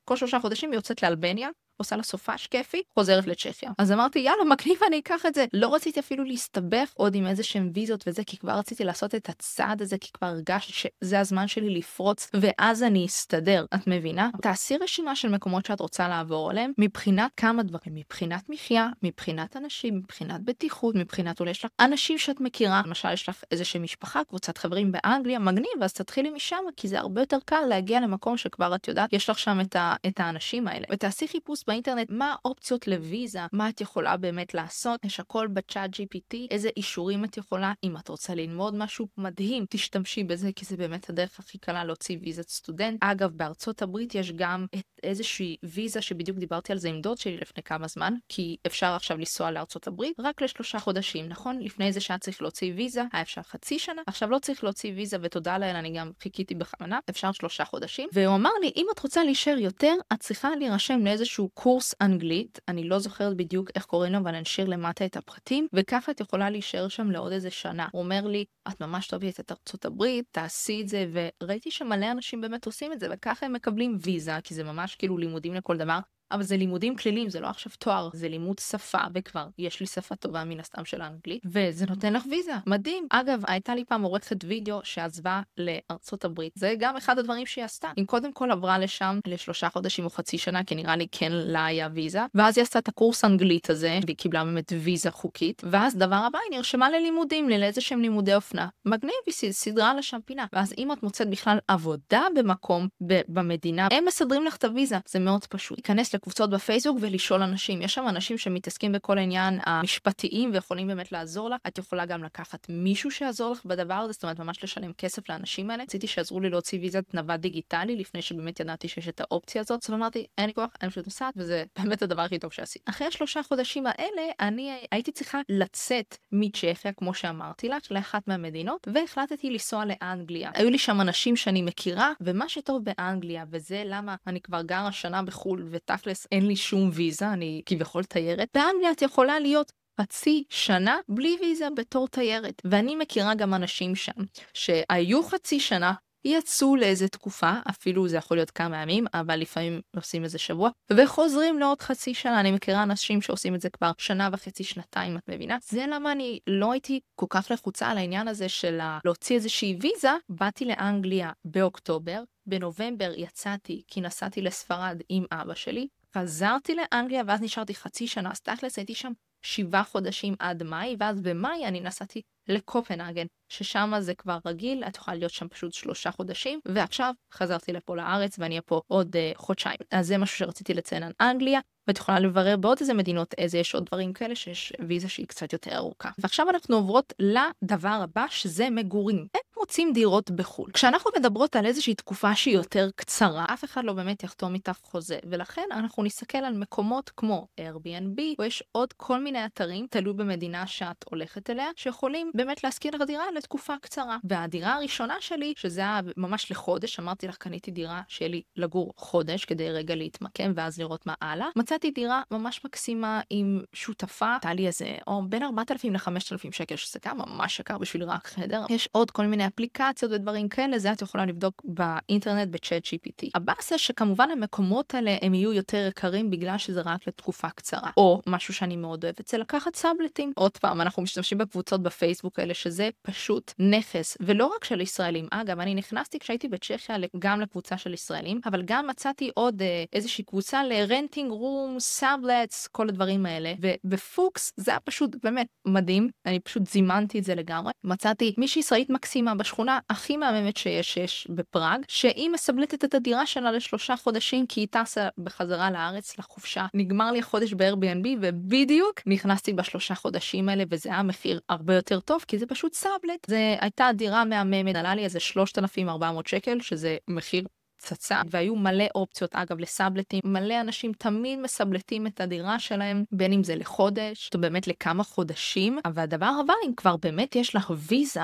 כל 3 חודשים היא יוצאת לאלבניה, עושה לה סופש כיפי, חוזרת לצ'כיה. אז אמרתי, יאללה, מגניב, אני אקח את זה. לא רציתי אפילו להסתבך עוד עם איזה שהם ויזות וזה, כי כבר רציתי לעשות את הצעד הזה, כי כבר הרגשתי שזה הזמן שלי לפרוץ, ואז אני אסתדר. את מבינה? תעשי רשימה של מקומות שאת רוצה לעבור עליהם, מבחינת כמה דברים, מבחינת מחיה, מבחינת אנשים, מבחינת בטיחות, מבחינת אולי יש לך אנשים שאת מכירה, למשל יש לך איזושהי משפחה, קבוצת חברים באנגליה, מגניב, אז תתחילי משם, כי זה הרבה יותר קל להגיע למקום שכבר את יודעת, יש לך שם את האנשים האלה. ותעשי חיפוש באינטרנט, מה האופציות לוויזה, מה את יכולה באמת לעשות, יש הכל בצ'אט GPT, איזה אישורים את יכולה, אם את רוצה ללמוד משהו מדהים, תשתמשי בזה, כי זה באמת הדרך הכי קלה להוציא ויזת סטודנט. אגב, בארצות הברית יש גם איזושהי ויזה שבדיוק דיברתי על זה עם דוד שלי לפני כמה זמן, כי אפשר עכשיו לנסוע לארצות הברית רק ל3 חודשים, נכון? לפני זה שאת צריך להוציא ויזה, היה אפשר 0.5 שנה, עכשיו לא צריך להוציא ויזה, ותודה לאל, אני גם חיכיתי בכוונה, אפשר 3 חודשים, והוא אמר לי, אם את רוצה להישאר יותר, את צריכה להירשם לאיזשהו קורס אנגלית, אני לא זוכרת בדיוק איך קוראים לו, אבל אני אשאיר למטה את הפרטים, וככה את יכולה להישאר שם לעוד איזה שנה. הוא אומר לי, את ממש תאהבי את ארצות הברית, תעשי את זה, וראיתי שמלא אנשים באמת עושים את זה, וככה הם מקבלים ויזה, כי זה ממש כאילו לימודים לכל דבר, אבל זה לימודים כלליים, זה לא עכשיו תואר, זה לימוד שפה, וכבר יש לי שפה טובה מן הסתם של האנגלית, וזה נותן לך ויזה, מדהים. אגב, הייתה לי פעם עורכת וידאו שעזבה לארצות הברית, זה גם אחד הדברים שהיא עשתה. היא קודם כל עברה לשם ל3 חודשים או 0.5 שנה, כי נראה לי כן לה היה ויזה, ואז היא עשתה את הקורס אנגלית הזה, והיא קיבלה באמת ויזה חוקית, ואז דבר הבא, היא נרשמה ללימודים, לאיזה שהם לימודי אופנה. מגניב, היא סדרה לה שם פינה. ואז אם את מוצאת בכלל עבודה במקום, במדינה, הם מסדרים לך את הוויזה, זה מאוד פשוט. להיכנס לקבוצות בפייסבוק ולשאול אנשים. יש שם אנשים שמתעסקים בכל העניין המשפטיים ויכולים באמת לעזור לך. את יכולה גם לקחת מישהו שיעזור לך בדבר הזה, זאת אומרת ממש לשלם כסף לאנשים האלה. רציתי שיעזרו לי להוציא ויזת נווד דיגיטלי לפני שבאמת ידעתי שיש את האופציה הזאת. אז אמרתי, אין לי כוח, אני פשוט נוסעת, וזה באמת הדבר הכי טוב שעשיתי. אחרי 3 חודשים האלה, אני הייתי צריכה לצאת מצ'כיה, כמו שאמרתי לך, לאחת מהמדינות, והחלטתי לנסוע לאנגליה. היו לי שם אנשים שאני מכירה, ומה שטוב באנגליה, וזה למה אני כבר גרה שנה בחול, ותכלס אין לי שום ויזה, אני כביכול תיירת. באנגליה את יכולה להיות 0.5 שנה בלי ויזה בתור תיירת. ואני מכירה גם אנשים שם שהיו 0.5 שנה, יצאו לאיזה תקופה, אפילו זה יכול להיות כמה ימים, אבל לפעמים עושים איזה שבוע, וחוזרים לעוד 0.5 שנה. אני מכירה אנשים שעושים את זה כבר 1.5 שנה, 2, את מבינה? זה למה אני לא הייתי כל כך לחוצה על העניין הזה של להוציא איזושהי ויזה. באתי לאנגליה באוקטובר, בנובמבר יצאתי כי נסעתי לספרד עם אבא שלי, חזרתי לאנגליה ואז נשארתי 0.5 שנה, אז תכלס הייתי שם 7 חודשים עד מאי, ואז במאי אני נסעתי לקופנהגן, ששם זה כבר רגיל, את יכולה להיות שם פשוט 3 חודשים, ועכשיו חזרתי לפה לארץ ואני פה עוד 1 חודשיים. אז זה משהו שרציתי לציין על אנגליה, ואת יכולה לברר בעוד איזה מדינות, איזה יש עוד דברים כאלה, שיש ויזה שהיא קצת יותר ארוכה. ועכשיו אנחנו עוברות לדבר הבא, שזה מגורים. אין מוצאים דירות בחול? כשאנחנו מדברות על איזושהי תקופה שהיא יותר קצרה, אף אחד לא באמת יחתום איתך חוזה, ולכן אנחנו נסתכל על מקומות כמו Airbnb, או יש עוד כל מיני אתרים, תלוי במדינה שאת הולכת אליה, שיכולים באמת להשכיר לך דירה לתקופה קצרה. והדירה הראשונה שלי, שזה היה ממש לחודש, אמרתי לך, קניתי דירה שיהיה לי לגור חודש, כדי רגע להתמקם ואז לראות מה הלאה. מצאתי דירה ממש מקסימה עם שותפה, הייתה לי איזה, או בין 4,000 ל-5,000 שקל, שזה גם ממש יקר בשביל רק חדר. יש עוד כל מיני אפליקציות ודברים כאלה, זה את יכולה לבדוק באינטרנט בצ'אט GPT. הבאס זה שכמובן המקומות האלה הם יהיו יותר יקרים בגלל שזה רק לתקופה קצרה. או משהו שאני מאוד אוהבת, זה לקחת סאבלטים. עוד פעם, אנחנו משתמשים בקבוצות בפייסבוק האלה, שזה פשוט נכס, ולא רק של ישראלים. אגב, אני נכנסתי כשהייתי בצ'כיה גם לקבוצה של ישראלים, אבל גם מצאתי עוד איזושהי קבוצה לרנטינג רום, סאבלטס, כל הדברים האלה. ובפוקס זה היה פשוט באמת מדהים. אני פשוט זימנתי את זה לגמרי. מצאתי מישהי ישראלית מקסימה בשכונה הכי מהממת שיש בפראג, שהיא מסבלטת את הדירה שלה ל3 חודשים, כי היא טסה בחזרה לארץ לחופשה. נגמר לי החודש ב-Airbnb, ובדיוק נכנסתי ב3 חודשים האלה, וזה היה מחיר הרבה יותר טוב, כי זה פשוט סאבלט. זה הייתה דירה מהממת, עלה לי איזה 3,400 שקל, שזה מחיר צצה, והיו מלא אופציות אגב לסאבלטים, מלא אנשים תמיד מסבלטים את הדירה שלהם, בין אם זה לחודש, או באמת לכמה חודשים, אבל הדבר הבא, אם כבר באמת יש לך ויזה,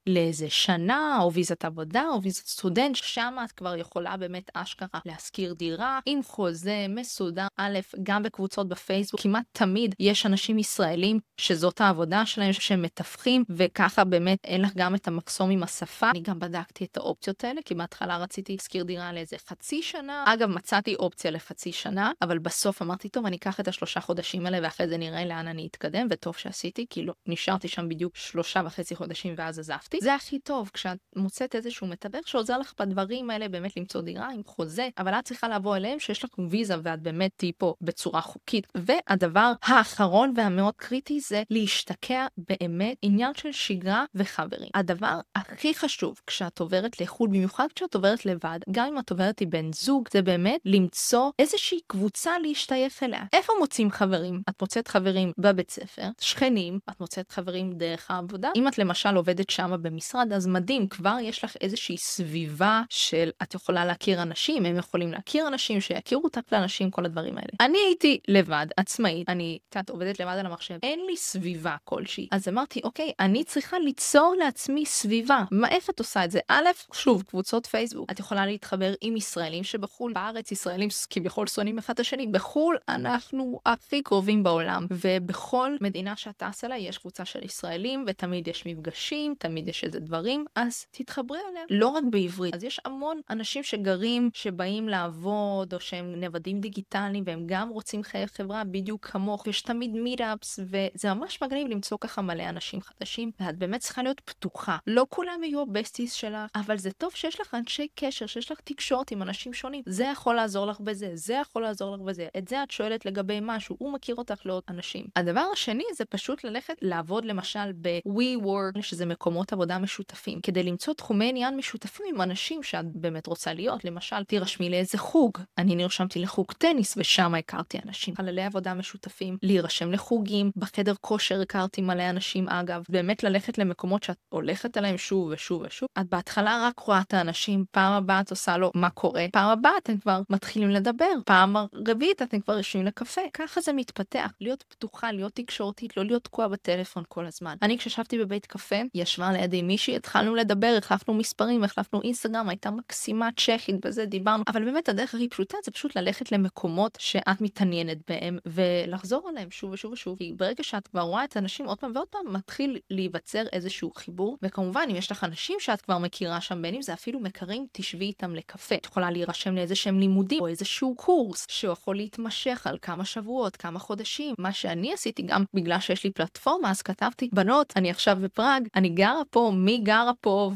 לאיזה שנה, או ויזת עבודה, או ויזת סטודנט, שם את כבר יכולה באמת אשכרה להשכיר דירה, עם חוזה מסודר. א', גם בקבוצות בפייסבוק, כמעט תמיד יש אנשים ישראלים שזאת העבודה שלהם, שהם מתווכים, וככה באמת אין לך גם את המחסום עם השפה. אני גם בדקתי את האופציות האלה, כי בהתחלה רציתי להשכיר דירה לאיזה חצי שנה. אגב, מצאתי אופציה לחצי שנה, אבל בסוף אמרתי, טוב, אני אקח את ה3 חודשים האלה, ואחרי זה נראה לאן אני אתקדם, וטוב שעשיתי, כי לא, נשארתי שם בדיוק 3.5 חודשים, ואז עזבתי. זה הכי טוב כשאת מוצאת איזשהו מתווך שעוזר לך בדברים האלה באמת למצוא דירה עם חוזה, אבל את צריכה לבוא אליהם שיש לך ויזה ואת באמת תהיי פה בצורה חוקית. והדבר האחרון והמאוד קריטי זה להשתקע באמת עניין של שגרה וחברים. הדבר הכי חשוב כשאת עוברת לחו"ל, במיוחד כשאת עוברת לבד, גם אם את עוברת עם בן זוג, זה באמת למצוא איזושהי קבוצה להשתייך אליה. איפה מוצאים חברים? את מוצאת חברים בבית ספר, שכנים, את מוצאת חברים דרך העבודה. אם את למשל עובדת שם במשרד, אז מדהים, כבר יש לך איזושהי סביבה של את יכולה להכיר אנשים, הם יכולים להכיר אנשים, שיכירו אותך לאנשים, כל הדברים האלה. אני הייתי לבד, עצמאית, אני קצת עובדת לבד על המחשב, אין לי סביבה כלשהי. אז אמרתי, אוקיי, אני צריכה ליצור לעצמי סביבה. מה, איפה את עושה את זה? א', שוב, קבוצות פייסבוק. את יכולה להתחבר עם ישראלים שבחול, בארץ ישראלים כביכול שונאים אחד את השני. בחול אנחנו הכי קרובים בעולם, ובכל מדינה שאת טסה לה יש קבוצה של ישראלים, ותמיד יש מפגשים, תמיד יש איזה דברים, אז תתחברי עליה. לא רק בעברית. אז יש המון אנשים שגרים, שבאים לעבוד, או שהם נוודים דיגיטליים, והם גם רוצים חיי חברה בדיוק כמוך. יש תמיד מיטאפס, וזה ממש מגניב למצוא ככה מלא אנשים חדשים, ואת באמת צריכה להיות פתוחה. לא כולם יהיו הבסטיס שלך, אבל זה טוב שיש לך אנשי קשר, שיש לך תקשורת עם אנשים שונים. זה יכול לעזור לך בזה, זה יכול לעזור לך בזה. את זה את שואלת לגבי משהו, הוא מכיר אותך לעוד אנשים. הדבר השני זה פשוט ללכת לעבוד למשל ב-WeWork, שזה מקומות עבודה משותפים, כדי למצוא תחומי עניין משותפים עם אנשים שאת באמת רוצה להיות. למשל, תירשמי לאיזה חוג. אני נרשמתי לחוג טניס, ושם הכרתי אנשים. חללי עבודה משותפים, להירשם לחוגים, בחדר כושר הכרתי מלא אנשים אגב. באמת ללכת למקומות שאת הולכת עליהם שוב ושוב ושוב. את בהתחלה רק רואה את האנשים, פעם הבאה את עושה לו מה קורה, פעם הבאה אתם כבר מתחילים לדבר, פעם רביעית אתם כבר יושבים לקפה. ככה זה מתפתח, להיות פתוחה, להיות תקשורתית, לא להיות תקועה בטלפון כל הזמן. אני כשישבתי בבית קפה, ישבה לידי מישהי, התחלנו לדבר, החלפנו מספרים, החלפנו אינסטגרם, הייתה מקסימה צ'כית, בזה דיברנו, אבל באמת הדרך הכי פשוטה זה פשוט ללכת למקומות שאת מתעניינת בהם, ולחזור עליהם שוב ושוב ושוב, כי ברגע שאת כבר רואה את האנשים עוד פעם ועוד פעם, מתחיל להיווצר איזשהו חיבור, וכמובן אם יש לך אנשים שאת כבר מכירה שם, בין אם זה אפילו מכרים, תשבי איתם לקפה. את יכולה להירשם לאיזה שהם לימודים, או איזשהו קורס, שיכול להתמשך על כמה שבועות, כמה חודשים. מה שאני עשיתי גם בגלל שיש לי פלטפורמה, אז כתבתי, בנות, אני עכשיו בפראג, אני גרה פה, מי גרה פה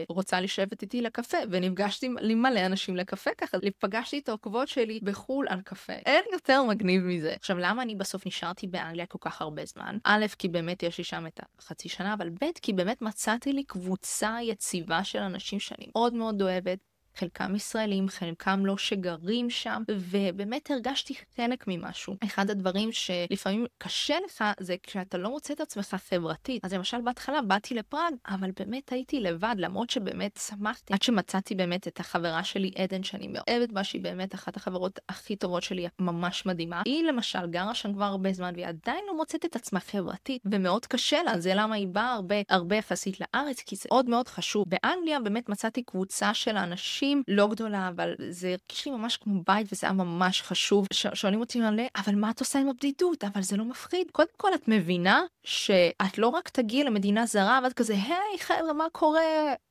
ורוצה לשבת איתי לקפה, ונפגשתי עם מלא אנשים לקפה ככה, לפגשתי את העוקבות שלי בחול על קפה. אין יותר מגניב מזה. עכשיו, למה אני בסוף נשארתי באנגליה כל כך הרבה זמן? א', כי באמת יש לי שם את החצי שנה, אבל ב', כי באמת מצאתי לי קבוצה יציבה של אנשים שאני מאוד מאוד אוהבת, חלקם ישראלים, חלקם לא שגרים שם, ובאמת הרגשתי חלק ממשהו. אחד הדברים שלפעמים קשה לך זה כשאתה לא מוצא את עצמך חברתית. אז למשל בהתחלה באתי לפראג, אבל באמת הייתי לבד, למרות שבאמת שמחתי. עד שמצאתי באמת את החברה שלי עדן, שאני מאוהבת בה, שהיא באמת אחת החברות הכי טובות שלי, ממש מדהימה. היא למשל גרה שם כבר הרבה זמן, והיא עדיין לא מוצאת את עצמה חברתית, ומאוד קשה לה. זה למה היא באה הרבה יחסית לארץ, כי זה עוד מאוד חשוב. באנגליה באמת מצאתי קבוצה של אנשים לא גדולה, אבל זה הרגיש לי ממש כמו בית, וזה היה ממש חשוב. שואלים אותי מלא, אבל מה את עושה עם הבדידות? אבל זה לא מפחיד. קודם כל את מבינה שאת לא רק תגיעי למדינה זרה, ואת כזה, היי חבר'ה, מה קורה?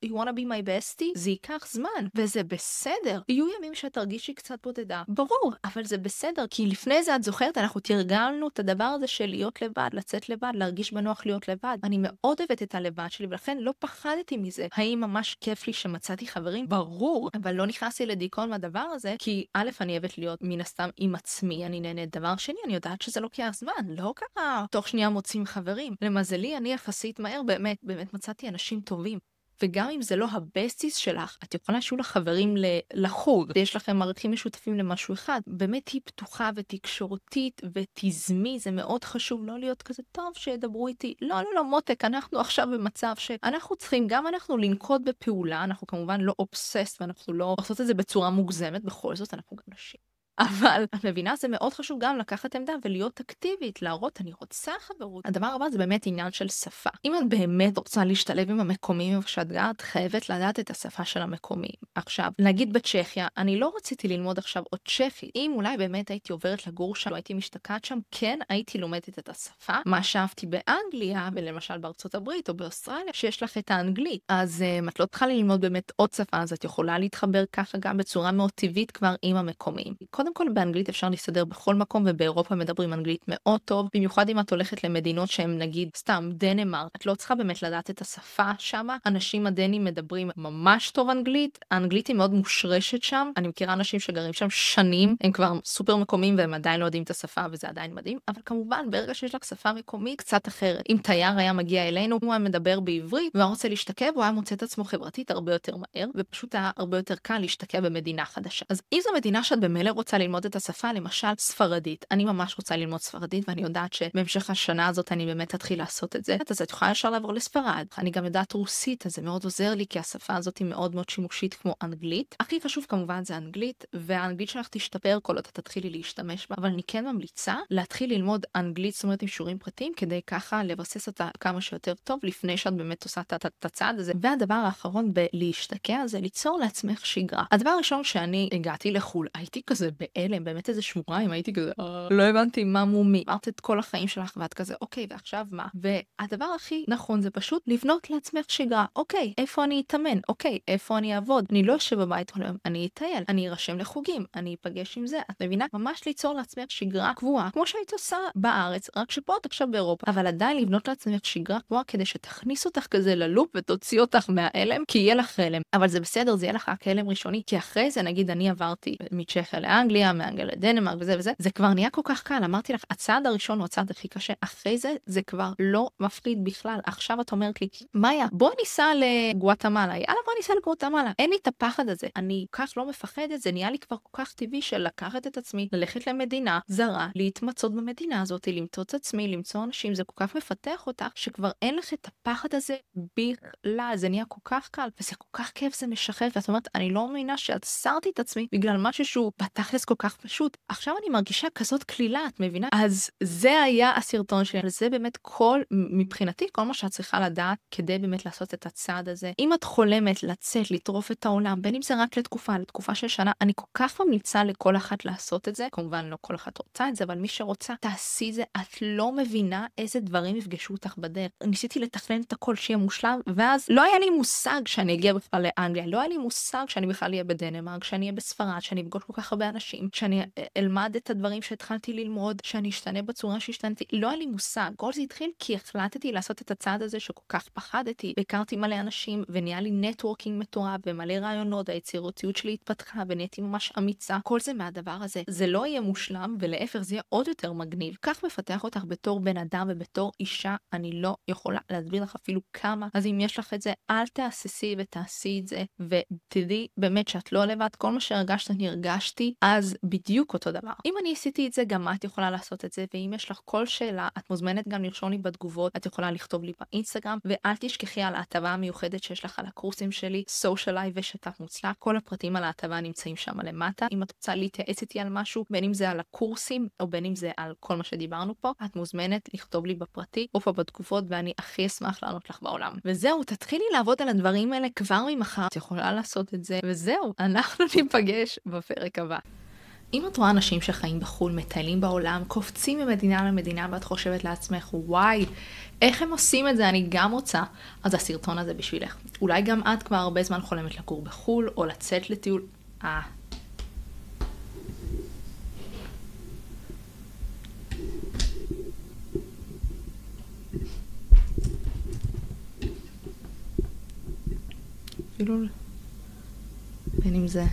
You wanna be my bestie? זה ייקח זמן, וזה בסדר. יהיו ימים שאת תרגישי קצת בודדה. ברור, אבל זה בסדר, כי לפני זה את זוכרת, אנחנו תרגלנו את הדבר הזה של להיות לבד, לצאת לבד, להרגיש בנוח להיות לבד. אני מאוד אוהבת את הלבד שלי, ולכן לא פחדתי מזה. האם ממש כיף לי שמצאתי חברים? ברור, אבל לא נכנסתי לדיכאון מהדבר הזה, כי א', אני אוהבת להיות מן הסתם עם עצמי, אני נהנית. דבר שני, אני יודעת שזה לוקח זמן, לא ככה תוך שנייה מוצאים חברים. למזלי, אני יחסית מהר באמת מצאתי אנשים טובים. וגם אם זה לא הבסטיס שלך, את יכולה שיהיו לך חברים לחוג, ויש לכם ערכים משותפים למשהו אחד. באמת תהי פתוחה ותקשורתית ותזמי, זה מאוד חשוב לא להיות כזה טוב שידברו איתי. לא, מותק, אנחנו עכשיו במצב שאנחנו צריכים, גם אנחנו לנקוט בפעולה, אנחנו כמובן לא אובססט, ואנחנו לא עושות את זה בצורה מוגזמת, בכל זאת אנחנו גם נשים. אבל את מבינה, זה מאוד חשוב גם לקחת עמדה ולהיות אקטיבית, להראות אני רוצה חברות. הדבר הבא זה באמת עניין של שפה. אם את באמת רוצה להשתלב עם המקומים ושאת גרת, חייבת לדעת את השפה של המקומים. עכשיו, נגיד בצ'כיה, אני לא רציתי ללמוד עכשיו עוד צ'כית. אם אולי באמת הייתי עוברת לגור שם, או הייתי משתקעת שם, כן הייתי לומדת את השפה. מה שאהבתי באנגליה, ולמשל בארצות הברית או באוסטרליה, שיש לך את האנגלית. אז את לא צריכה ללמוד באמת עוד שפה, אז את יכולה להתחבר ככה גם בצורה מאוד טבעית כבר עם המקומים. קודם כל באנגלית אפשר להסתדר בכל מקום, ובאירופה מדברים אנגלית מאוד טוב, במיוחד אם את הולכת למדינות שהן נגיד סתם דנמרק, את לא צריכה באמת לדעת את השפה שמה. אנשים הדנים מדברים ממש טוב אנגלית, האנגלית היא מאוד מושרשת שם, אני מכירה אנשים שגרים שם שנים, הם כבר סופר מקומיים והם עדיין לא יודעים את השפה וזה עדיין מדהים, אבל כמובן ברגע שיש לך שפה מקומית קצת אחרת. אם תייר היה מגיע אלינו, הוא היה מדבר בעברית והוא רוצה להשתקע, הוא היה מוצא את עצמו חברתית הרבה יותר מהר, ופשוט היה הרבה יותר קל להשתקע במדינה חדשה. אז אם זו מדינה שאת במילא רוצה ללמוד את השפה, למשל ספרדית. אני ממש רוצה ללמוד ספרדית, ואני יודעת שבהמשך השנה הזאת אני באמת אתחיל לעשות את זה. אז את יכולה ישר לעבור לספרד. אני גם יודעת רוסית, אז זה מאוד עוזר לי, כי השפה הזאת היא מאוד מאוד שימושית כמו אנגלית. הכי חשוב כמובן זה אנגלית, והאנגלית שלך תשתפר כל עוד אתה תתחילי להשתמש בה, אבל אני כן ממליצה להתחיל ללמוד אנגלית, זאת אומרת עם שיעורים פרטיים, כדי ככה לבסס אותה כמה שיותר טוב, לפני שאת באמת עושה את הצעד הזה. והדבר האחרון בלהשתקע זה ליצור לעצמך שגרה. הדבר הראשון שאני הגעתי לחול, הייתי כזה בהלם, באמת איזה שבועיים, הייתי כזה, לא הבנתי מה מומי. אמרת את כל החיים שלך ואת כזה, אוקיי, ועכשיו מה? והדבר הכי נכון זה פשוט לבנות לעצמך שגרה. אוקיי, איפה אני אתאמן? אוקיי, איפה אני אעבוד? אני לא אשב בבית כל היום, אני אטייל, אני ארשם לחוגים, אני אפגש עם זה. את מבינה? ממש ליצור לעצמך שגרה קבועה, כמו שהיית עושה בארץ, רק שפה את עכשיו באירופה, אבל עדיין לבנות לעצמך שגרה קבועה כדי שתכניס אותך כזה ללופ ותוציא אותך מההלם, כי יהיה לך הלם. אבל זה בסדר, זה יהיה לך רק הלם ראשוני, כי אחרי זה נגיד אני עברתי מצ'כיה לאנגליה, מאנגליה לדנמרק וזה, זה כבר נהיה כל כך קל. אמרתי לך, הצעד הראשון הוא הצעד הכי קשה, אחרי זה כבר לא מפחיד בכלל. עכשיו את אומרת לי, מאיה, בוא ניסע לגואטמלה, יאללה בוא ניסע לגואטמלה, אין לי את הפחד הזה, אני כך לא מפחדת, זה נהיה לי כבר כל כך טבעי של לקחת את עצמי, ללכת למדינה זרה, להתמצאות במדינה הזאת, למצוא את עצמי, למצוא אנשים, זה כל כך מפתח אותך, שכבר אין לך את הפחד הזה בכלל, זה נהיה כל כך קל, וזה כל כך כיף, זה משחרר, ואת אומרת, אני לא מאמינה שעצרתי את עצמי בגלל משהו שהוא בתכלס כל כך פשוט. עכשיו אני מרגישה כזאת כלילה, את מבינה? אז זה היה הסרטון שלי, זה באמת מבחינתי, כל מה שאת צריכה לדעת כדי באמת לעשות את הצעד הזה. אם את חולמת לצאת, לטרוף את העולם, בין אם זה רק לתקופה של שנה, אני כל כך ממליצה לכל אחת לעשות את זה. כמובן לא כל אחת רוצה את זה, אבל מי שרוצה, תעשי זה. את לא מבינה איזה דברים יפגשו אותך בדרך. ניסיתי לתכנן את הכל שיהיה מושלם, ואז לא היה לי מושג שאני אגיע בכלל לאנגליה, לא היה לי מושג שאני בכלל אהיה בדנמרק, שאני אהיה בספרד, שאני אפגוש כל כך הרבה אנשים. אנשים, שאני אלמד את הדברים שהתחלתי ללמוד, שאני אשתנה בצורה שהשתנתי. לא היה לי מושג. כל זה התחיל כי החלטתי לעשות את הצעד הזה שכל כך פחדתי. והכרתי מלא אנשים, ונהיה לי נטוורקינג מטורף, ומלא רעיונות, היצירתיות שלי התפתחה, ונהייתי ממש אמיצה. כל זה מהדבר הזה. זה לא יהיה מושלם, ולהפך זה יהיה עוד יותר מגניב. כך מפתח אותך בתור בן אדם ובתור אישה, אני לא יכולה להסביר לך אפילו כמה. אז אם יש לך את זה, אל תעשי ותעשי את זה, ותדעי באמת שאת לא לבד. כל מה שהרגשת אני הרגשתי, אז בדיוק אותו דבר. אם אני עשיתי את זה, גם את יכולה לעשות את זה, ואם יש לך כל שאלה, את מוזמנת גם לרשום לי בתגובות, את יכולה לכתוב לי באינסטגרם, ואל תשכחי על ההטבה המיוחדת שיש לך על הקורסים שלי, סושיאליי ושת"פ מוצלח. כל הפרטים על ההטבה נמצאים שם למטה. אם את רוצה להתייעץ איתי על משהו, בין אם זה על הקורסים, או בין אם זה על כל מה שדיברנו פה, את מוזמנת לכתוב לי בפרטי, או פה בתגובות, ואני הכי אשמח לענות לך בעולם. וזהו, תתחילי לעבוד על הדברים האלה כבר ממחר. את יכולה לעשות את זה, וזהו, אנחנו ניפגש בפרק הבא. אם את רואה אנשים שחיים בחול, מטיילים בעולם, קופצים ממדינה למדינה, ואת חושבת לעצמך, וואי, איך הם עושים את זה? אני גם רוצה. אז הסרטון הזה בשבילך. אולי גם את כבר הרבה זמן חולמת לגור בחול, או לצאת לטיול. בין אם זה